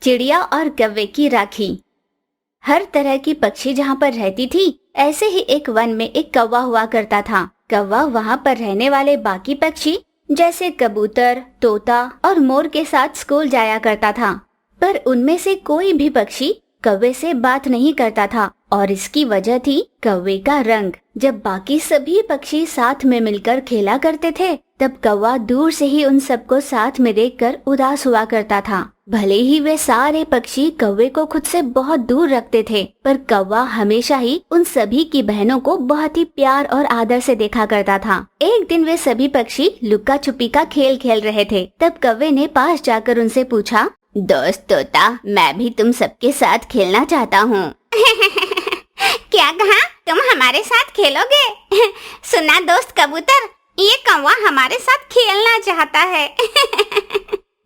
चिड़िया और कौवे की राखी। हर तरह की पक्षी जहाँ पर रहती थी, ऐसे ही एक वन में एक कौवा हुआ करता था। कौवा वहाँ पर रहने वाले बाकी पक्षी जैसे कबूतर, तोता और मोर के साथ स्कूल जाया करता था, पर उनमें से कोई भी पक्षी कौवे से बात नहीं करता था और इसकी वजह थी कौवे का रंग। जब बाकी सभी पक्षी साथ में मिलकर खेला करते थे, तब कौवा दूर से ही उन सबको साथ में देखकर उदास हुआ करता था। भले ही वे सारे पक्षी कौवे को खुद से बहुत दूर रखते थे, पर कौवा हमेशा ही उन सभी की बहनों को बहुत ही प्यार और आदर से देखा करता था। एक दिन वे सभी पक्षी लुक्का छुपी का खेल खेल रहे थे। तब कौवे ने पास जाकर उनसे पूछा, दोस्त तोता, मैं भी तुम सबके साथ खेलना चाहता हूँ। क्या कहा? तुम हमारे साथ खेलोगे? सुना दोस्त कबूतर, ये कौवा हमारे साथ खेलना चाहता है।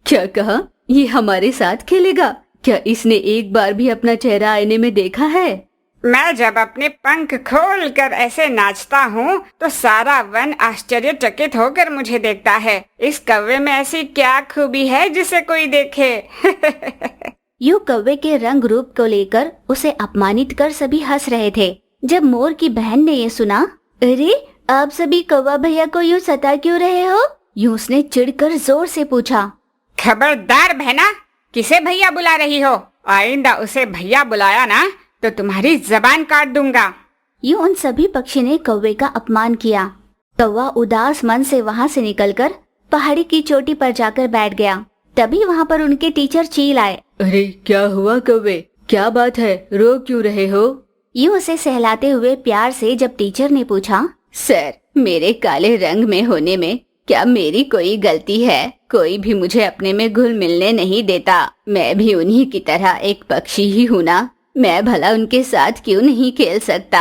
क्या कहा? ये हमारे साथ खेलेगा? क्या इसने एक बार भी अपना चेहरा आईने में देखा है? मैं जब अपने पंख खोलकर ऐसे नाचता हूँ तो सारा वन आश्चर्यचकित होकर मुझे देखता है। इस कौवे में ऐसी क्या खूबी है जिसे कोई देखे? यूं कौवे के रंग रूप को लेकर उसे अपमानित कर सभी हंस रहे थे। जब मोर की बहन ने ये सुना, अरे आप सभी कौवा भैया को यूं सता क्यों रहे हो? यूं उसने चिढ़कर जोर से पूछा। खबरदार बहना, किसे भैया बुला रही हो? आइंदा उसे भैया बुलाया ना तो तुम्हारी जबान काट दूंगा। यूं उन सभी पक्षी ने कौवे का अपमान किया। कौवा उदास मन से वहाँ से निकलकर पहाड़ी की चोटी पर जाकर बैठ गया। तभी वहाँ पर उनके टीचर चील आए। अरे क्या हुआ कौवे, क्या बात है, रो क्यों रहे हो? यूं उसे सहलाते हुए प्यार से जब टीचर ने पूछा, सर मेरे काले रंग में होने में क्या मेरी कोई गलती है? कोई भी मुझे अपने में घुल मिलने नहीं देता। मैं भी उन्हीं की तरह एक पक्षी ही हूँ ना। मैं भला उनके साथ क्यों नहीं खेल सकता?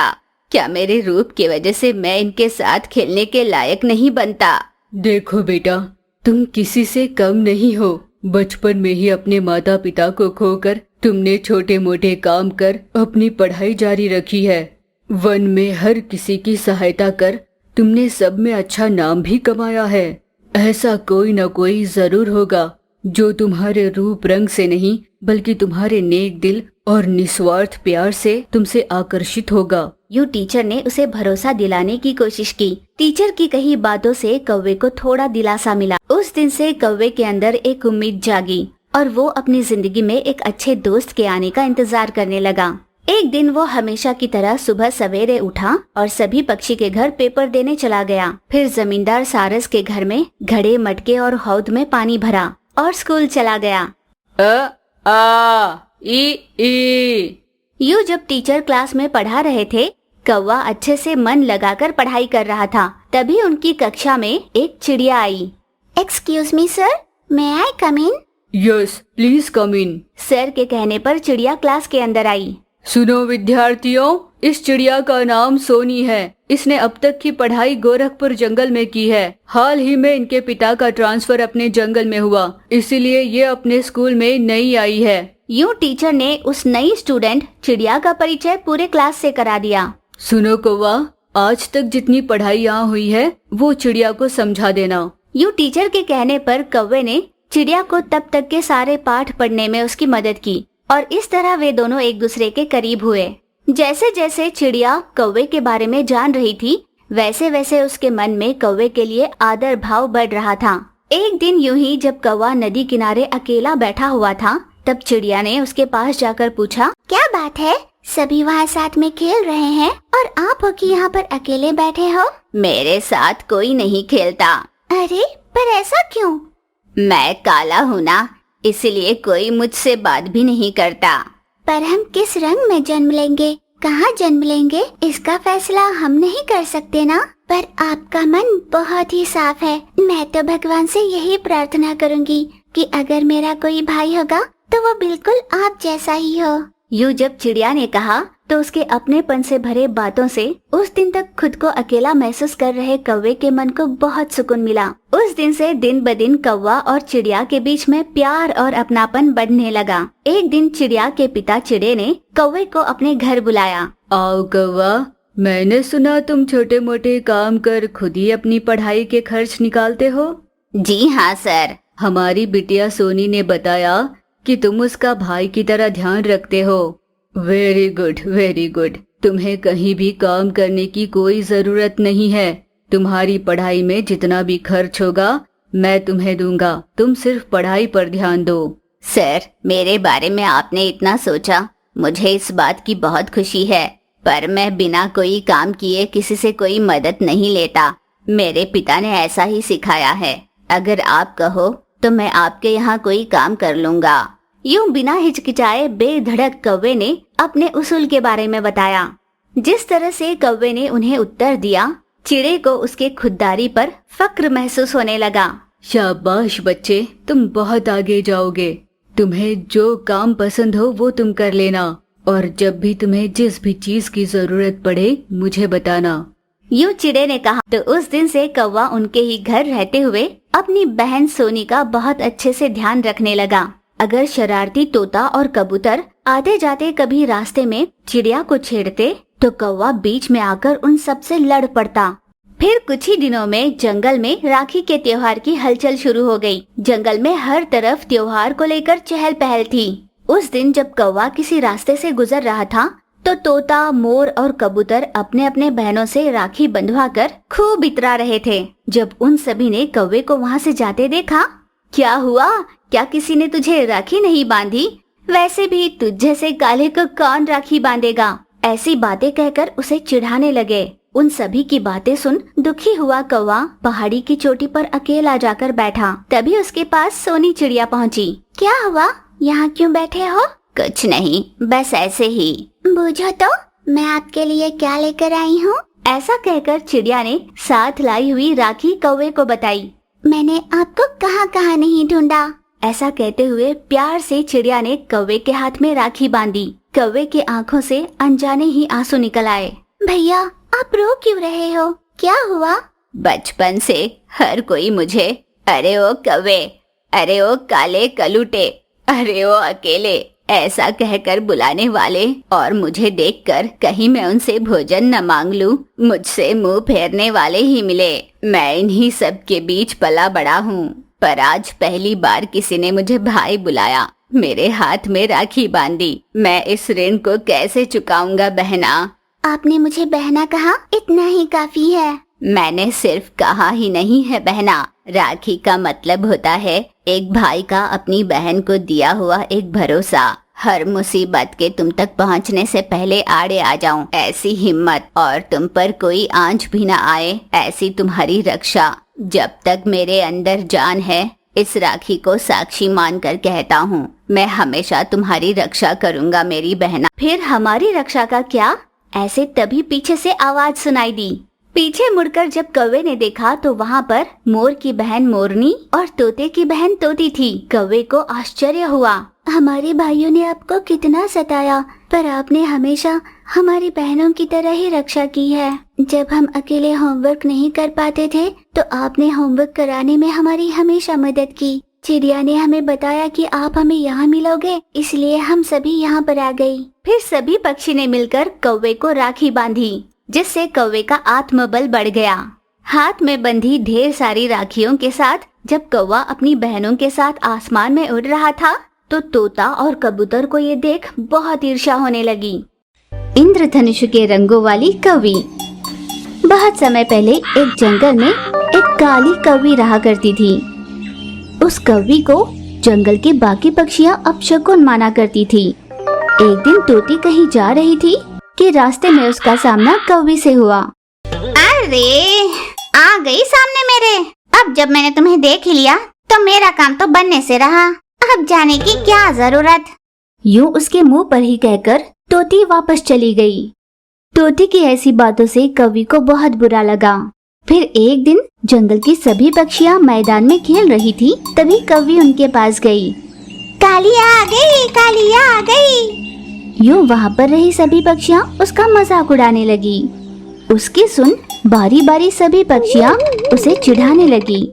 क्या मेरे रूप की वजह से मैं इनके साथ खेलने के लायक नहीं बनता? देखो बेटा, तुम किसी से कम नहीं हो। बचपन में ही अपने माता पिता को खोकर तुमने छोटे मोटे काम कर अपनी पढ़ाई जारी रखी है। वन में हर किसी की सहायता कर तुमने सब में अच्छा नाम भी कमाया है। ऐसा कोई न कोई जरूर होगा जो तुम्हारे रूप रंग से नहीं बल्कि तुम्हारे नेक दिल और निस्वार्थ प्यार से तुमसे आकर्षित होगा। यूं टीचर ने उसे भरोसा दिलाने की कोशिश की। टीचर की कही बातों से कौवे को थोड़ा दिलासा मिला। उस दिन से कौवे के अंदर एक उम्मीद जागी और वो अपनी जिंदगी में एक अच्छे दोस्त के आने का इंतजार करने लगा। एक दिन वो हमेशा की तरह सुबह सवेरे उठा और सभी पक्षी के घर पेपर देने चला गया। फिर जमींदार सारस के घर में घड़े, मटके और हौद में पानी भरा और स्कूल चला गया। अ आ ई। यूं जब टीचर क्लास में पढ़ा रहे थे, कौवा अच्छे से मन लगाकर पढ़ाई कर रहा था। तभी उनकी कक्षा में एक चिड़िया आई। Excuse me sir, may I come in? Yes please come in. Sir के कहने पर चिड़िया क्लास के अंदर आई। सुनो विद्यार्थियों, इस चिड़िया का नाम सोनी है। इसने अब तक की पढ़ाई गोरखपुर जंगल में की है। हाल ही में इनके पिता का ट्रांसफर अपने जंगल में हुआ, इसीलिए ये अपने स्कूल में नई आई है। यूं टीचर ने उस नई स्टूडेंट चिड़िया का परिचय पूरे क्लास से करा दिया। सुनो कौवा, आज तक जितनी पढ़ाई यहाँ हुई है वो चिड़िया को समझा देना। यूं टीचर के कहने पर कौवे ने चिड़िया को तब तक के सारे पाठ पढ़ने में उसकी मदद की और इस तरह वे दोनों एक दूसरे के करीब हुए। जैसे जैसे चिड़िया कौवे के बारे में जान रही थी, वैसे वैसे उसके मन में कौवे के लिए आदर भाव बढ़ रहा था। एक दिन यूं ही जब कौवा नदी किनारे अकेला बैठा हुआ था, तब चिड़िया ने उसके पास जाकर पूछा, क्या बात है, सभी वहाँ साथ में खेल रहे हैं और आप हो कि यहाँ पर अकेले बैठे हो? मेरे साथ कोई नहीं खेलता। अरे पर ऐसा क्यों? मैं काला हूँ ना, इसलिए कोई मुझसे बात भी नहीं करता। पर हम किस रंग में जन्म लेंगे, कहाँ जन्म लेंगे, इसका फैसला हम नहीं कर सकते ना। पर आपका मन बहुत ही साफ है। मैं तो भगवान से यही प्रार्थना करूँगी कि अगर मेरा कोई भाई होगा तो वो बिल्कुल आप जैसा ही हो। यूं जब चिड़िया ने कहा तो उसके अपनेपन से भरे बातों से उस दिन तक खुद को अकेला महसूस कर रहे कौवे के मन को बहुत सुकून मिला। उस दिन से दिन ब दिन कौवा और चिड़िया के बीच में प्यार और अपनापन बढ़ने लगा। एक दिन चिड़िया के पिता चिड़े ने कौवे को अपने घर बुलाया। आओ कौवा, मैंने सुना तुम छोटे मोटे काम कर खुद ही अपनी पढ़ाई के खर्च निकालते हो। जी हाँ सर। हमारी बिटिया सोनी ने बताया कि तुम उसका भाई की तरह ध्यान रखते हो। Very good, very good. तुम्हें कहीं भी काम करने की कोई जरूरत नहीं है। तुम्हारी पढ़ाई में जितना भी खर्च होगा मैं तुम्हें दूंगा। तुम सिर्फ पढ़ाई पर ध्यान दो। सर, मेरे बारे में आपने इतना सोचा, मुझे इस बात की बहुत खुशी है, पर मैं बिना कोई काम किए किसी से कोई मदद नहीं लेता। मेरे पिता ने ऐसा ही सिखाया है। अगर आप कहो तो मैं आपके यहाँ कोई काम कर लूंगा। यूं बिना हिचकिचाए बेधड़क कौवे ने अपने उसूल के बारे में बताया। जिस तरह से कौवे ने उन्हें उत्तर दिया, चिड़े को उसके खुददारी पर फक्र महसूस होने लगा। शाबाश बच्चे, तुम बहुत आगे जाओगे। तुम्हें जो काम पसंद हो वो तुम कर लेना, और जब भी तुम्हें जिस भी चीज की जरूरत पड़े मुझे बताना। यूं चिड़े ने कहा तो उस दिन से कौवा उनके ही घर रहते हुए अपनी बहन सोनी का बहुत अच्छे से ध्यान रखने लगा। अगर शरारती तोता और कबूतर आते जाते कभी रास्ते में चिड़िया को छेड़ते तो कौवा बीच में आकर उन सब से लड़ पड़ता। फिर कुछ ही दिनों में जंगल में राखी के त्योहार की हलचल शुरू हो गई। जंगल में हर तरफ त्योहार को लेकर चहल पहल थी। उस दिन जब कौवा किसी रास्ते से गुजर रहा था तो तोता, मोर और कबूतर अपने अपने बहनों से राखी बंधवाकर खूब इतरा रहे थे। जब उन सभी ने कौवे को वहाँ से जाते देखा, क्या हुआ, क्या किसी ने तुझे राखी नहीं बांधी? वैसे भी तुझ जैसे काले को कौन राखी बांधेगा? ऐसी बातें कहकर उसे चिढ़ाने लगे। उन सभी की बातें सुन दुखी हुआ कौवा पहाड़ी की चोटी पर अकेला जाकर बैठा। तभी उसके पास सोनी चिड़िया पहुँची। क्या हुआ, यहाँ क्यों बैठे हो? कुछ नहीं, बस ऐसे ही। बूझो तो मैं आपके लिए क्या लेकर आई हूँ। ऐसा कहकर चिड़िया ने साथ लाई हुई राखी कौवे को बताई। मैंने आपको कहाँ कहाँ नहीं ढूंढा। ऐसा कहते हुए प्यार से चिड़िया ने कौवे के हाथ में राखी बांधी। कौवे की आंखों से अनजाने ही आंसू निकल आए। भैया, आप रो क्यों रहे हो? क्या हुआ? बचपन से हर कोई मुझे अरे ओ कौवे, अरे ओ काले कलूटे, अरे ओ अकेले ऐसा कहकर बुलाने वाले और मुझे देखकर कहीं मैं उनसे भोजन न मांग लूं, मुझसे मुंह फेरने वाले ही मिले। मैं इन्हीं सब के बीच पला बड़ा हूँ, पर आज पहली बार किसी ने मुझे भाई बुलाया, मेरे हाथ में राखी बांधी। मैं इस ऋण को कैसे चुकाऊंगा बहना? आपने मुझे बहना कहा, इतना ही काफी है। मैंने सिर्फ कहा ही नहीं है बहना। राखी का मतलब होता है एक भाई का अपनी बहन को दिया हुआ एक भरोसा। हर मुसीबत के तुम तक पहुंचने से पहले आड़े आ जाऊं, ऐसी हिम्मत, और तुम पर कोई आंच भी न आए, ऐसी तुम्हारी रक्षा। जब तक मेरे अंदर जान है, इस राखी को साक्षी मानकर कहता हूँ, मैं हमेशा तुम्हारी रक्षा करूँगा मेरी बहना। फिर हमारी रक्षा का क्या? ऐसे तभी पीछे से आवाज सुनाई दी। पीछे मुड़कर जब कौवे ने देखा तो वहाँ पर मोर की बहन मोरनी और तोते की बहन तोती थी। कौवे को आश्चर्य हुआ। हमारे भाइयों ने आपको कितना सताया, पर आपने हमेशा हमारी बहनों की तरह ही रक्षा की है। जब हम अकेले होमवर्क नहीं कर पाते थे तो आपने होमवर्क कराने में हमारी हमेशा मदद की। चिड़िया ने हमें बताया कि आप हमें यहाँ मिलोगे, इसलिए हम सभी यहाँ पर आ गई। फिर सभी पक्षी ने मिलकर कौवे को राखी बांधी, जिससे कौवे का आत्मबल बढ़ गया। हाथ में बंधी ढेर सारी राखियों के साथ जब कौवा अपनी बहनों के साथ आसमान में उड़ रहा था तो तोता और कबूतर को ये देख बहुत ईर्ष्या होने लगी। इंद्रधनुष के रंगों वाली कौवी। बहुत समय पहले एक जंगल में एक काली कौवी रहा करती थी। उस कौवी को जंगल के बाकी पक्षियाँ अपशकुन माना करती थी। एक दिन तोती कहीं जा रही थी कि रास्ते में उसका सामना कौवी से हुआ। अरे, आ गई सामने मेरे। अब जब मैंने तुम्हें देख ही लिया तो मेरा काम तो बनने से रहा। अब जाने की क्या जरूरत। यूं उसके मुंह पर ही कहकर तोती वापस चली गई। तोती की ऐसी बातों से कौवी को बहुत बुरा लगा। फिर एक दिन जंगल की सभी पक्षियाँ मैदान में खेल रही थी, तभी कौवी उनके पास गई। कालिया आ गई, कालिया आ गई। यूं वहाँ पर रही सभी पक्षियाँ उसका मजाक उड़ाने लगी। उसकी सुन बारी बारी सभी पक्षियाँ उसे चिढ़ाने लगी।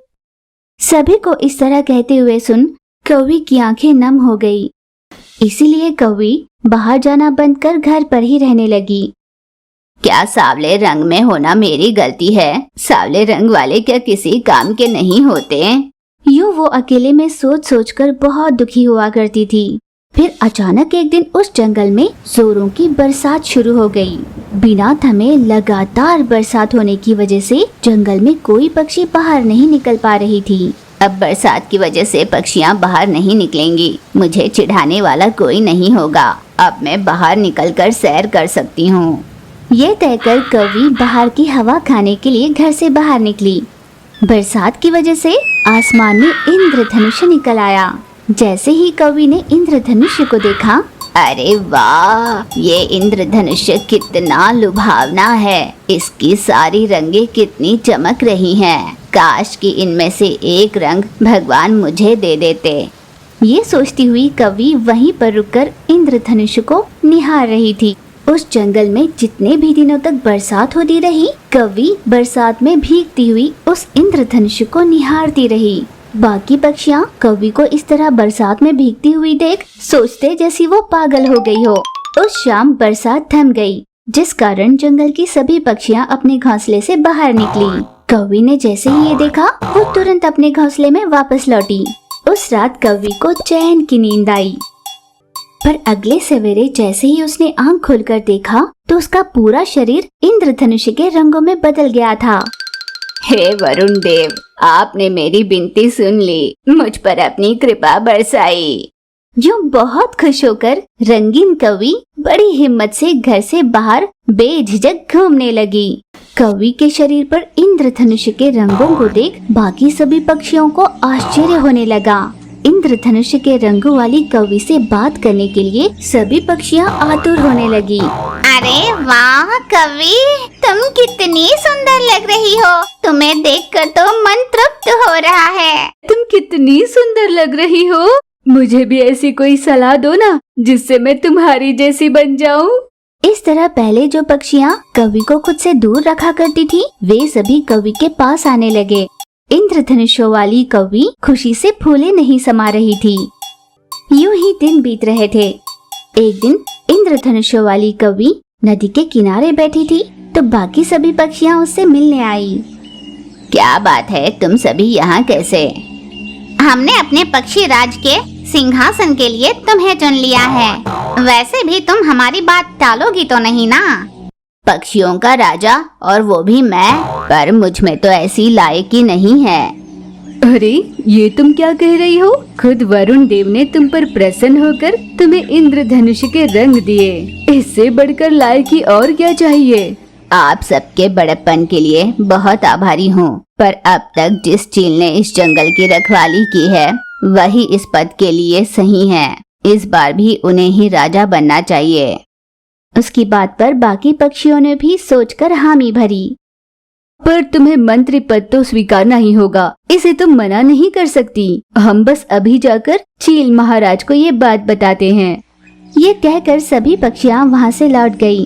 सभी को इस तरह कहते हुए सुन कौवी की आंखें नम हो गई। इसीलिए कौवी बाहर जाना बंद कर घर पर ही रहने लगी। क्या सांवले रंग में होना मेरी गलती है? सांवले रंग वाले क्या किसी काम के नहीं होते? यूं वो अकेले में सोच सोचकर बहुत दुखी हुआ करती थी। फिर अचानक एक दिन उस जंगल में जोरों की बरसात शुरू हो गई। बिना थमे लगातार बरसात होने की वजह से जंगल में कोई पक्षी बाहर नहीं निकल पा रही थी। अब बरसात की वजह से पक्षियाँ बाहर नहीं निकलेंगी, मुझे चिढ़ाने वाला कोई नहीं होगा। अब मैं बाहर निकलकर सैर कर सकती हूँ। ये तय कर कौवी बाहर की हवा खाने के लिए घर से बाहर निकली। बरसात की वजह से आसमान में इंद्रधनुष निकल आया। जैसे ही कौवी ने इंद्रधनुष को देखा, अरे वाह, ये इंद्रधनुष कितना लुभावना है। इसकी सारी रंगें कितनी चमक रही हैं। काश कि इनमें से एक रंग भगवान मुझे दे देते। ये सोचती हुई कौवी वहीं पर रुककर इंद्रधनुष को निहार रही थी। उस जंगल में जितने भी दिनों तक बरसात होती रही, कौवी बरसात में भीगती हुई उस इंद्रधनुष को निहारती रही। बाकी पक्षियाँ कौवी को इस तरह बरसात में भीगती हुई देख सोचते जैसी वो पागल हो गई हो। उस शाम बरसात थम गई, जिस कारण जंगल की सभी पक्षियाँ अपने घोंसले से बाहर निकली। कौवी ने जैसे ही ये देखा, वो तुरंत अपने घोंसले में वापस लौटी। उस रात कौवी को चैन की नींद आई। पर अगले सवेरे जैसे ही उसने आंख खोलकर देखा तो उसका पूरा शरीर इंद्रधनुष के रंगों में बदल गया था। हे वरुण देव, आपने मेरी विनती सुन ली, मुझ पर अपनी कृपा बरसाई। जो बहुत खुश होकर रंगीन कौवी बड़ी हिम्मत से घर से बाहर बेझिझक घूमने लगी। कौवी के शरीर पर इंद्रधनुष के रंगों को देख बाकी सभी पक्षियों को आश्चर्य होने लगा। इंद्रधनुष के रंगों वाली कौवी से बात करने के लिए सभी पक्षियाँ आतुर होने लगी। अरे वाह कौवी, तुम कितनी सुंदर लग रही हो। तुम्हें देखकर तो मन तृप्त हो रहा है। तुम कितनी सुंदर लग रही हो। मुझे भी ऐसी कोई सलाह दो ना, जिससे मैं तुम्हारी जैसी बन जाऊं। इस तरह पहले जो पक्षियाँ कौवी को खुद से दूर रखा करती थी, वे सभी कौवी के पास आने लगे। इंद्रधनुषों वाली कौवी खुशी से फूले नहीं समा रही थी। यूं ही दिन बीत रहे थे। एक दिन इंद्रधनुषों वाली कौवी नदी के किनारे बैठी थी तो बाकी सभी पक्षियाँ उससे मिलने आई। क्या बात है, तुम सभी यहाँ कैसे? हमने अपने पक्षी राज के सिंहासन के लिए तुम्हें चुन लिया है। वैसे भी तुम हमारी बात टालोगी तो नहीं ना? पक्षियों का राजा और वो भी मैं, पर मुझ में तो ऐसी लायकी नहीं है। अरे ये तुम क्या कह रही हो? खुद वरुण देव ने तुम पर प्रसन्न होकर तुम्हें इंद्रधनुष के रंग दिए। इससे बढ़कर लायकी और क्या चाहिए? आप सबके बड़प्पन के लिए बहुत आभारी हूँ, पर अब तक जिस चील ने इस जंगल की रखवाली की है वही इस पद के लिए सही है। इस बार भी उन्हें ही राजा बनना चाहिए। उसकी बात पर बाकी पक्षियों ने भी सोचकर हामी भरी। पर तुम्हें मंत्री पद तो स्वीकारना ही होगा, इसे तुम मना नहीं कर सकती। हम बस अभी जाकर चील महाराज को ये बात बताते हैं। ये कहकर सभी पक्षियाँ वहाँ से लौट गई।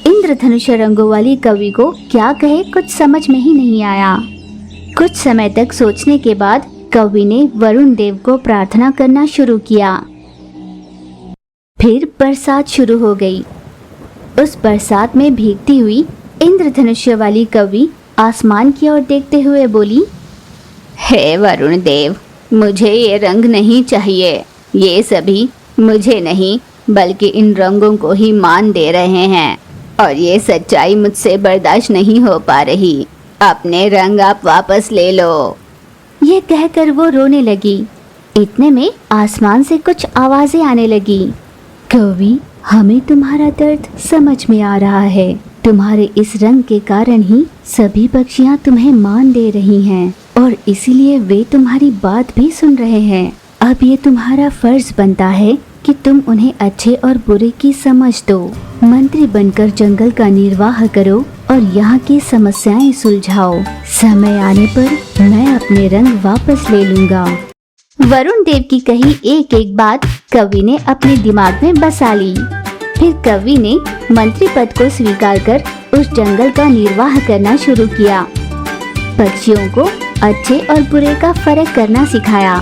इंद्रधनुष रंगों वाली कौवी को क्या कहे कुछ समझ में ही नहीं आया। कुछ समय तक सोचने के बाद कौवी ने वरुण देव को प्रार्थना करना शुरू किया। फिर बरसात शुरू हो गई। उस बरसात में भीगती हुई इंद्रधनुष वाली कौवी आसमान की ओर देखते हुए बोली, हे वरुण देव, मुझे ये रंग नहीं चाहिए। ये सभी मुझे नहीं बल्कि इन रंगों को ही मान दे रहे हैं और ये सच्चाई मुझसे बर्दाश्त नहीं हो पा रही। अपने रंग आप वापस ले लो। ये कहकर वो रोने लगी। इतने में आसमान से कुछ आवाजें आने लगी। कौवी, हमें तुम्हारा दर्द समझ में आ रहा है। तुम्हारे इस रंग के कारण ही सभी पक्षियाँ तुम्हें मान दे रही हैं और इसीलिए वे तुम्हारी बात भी सुन रहे हैं। अब ये तुम्हारा फर्ज बनता है कि तुम उन्हें अच्छे और बुरे की समझ दो। मंत्री बनकर जंगल का निर्वाह करो और यहाँ की समस्याएं सुलझाओ। समय आने पर मैं अपने रंग वापस ले लूँगा। वरुण देव की कही एक एक बात कवि ने अपने दिमाग में बसा ली। फिर कवि ने मंत्री पद को स्वीकार कर उस जंगल का निर्वाह करना शुरू किया। पक्षियों को अच्छे और बुरे का फर्क करना सिखाया।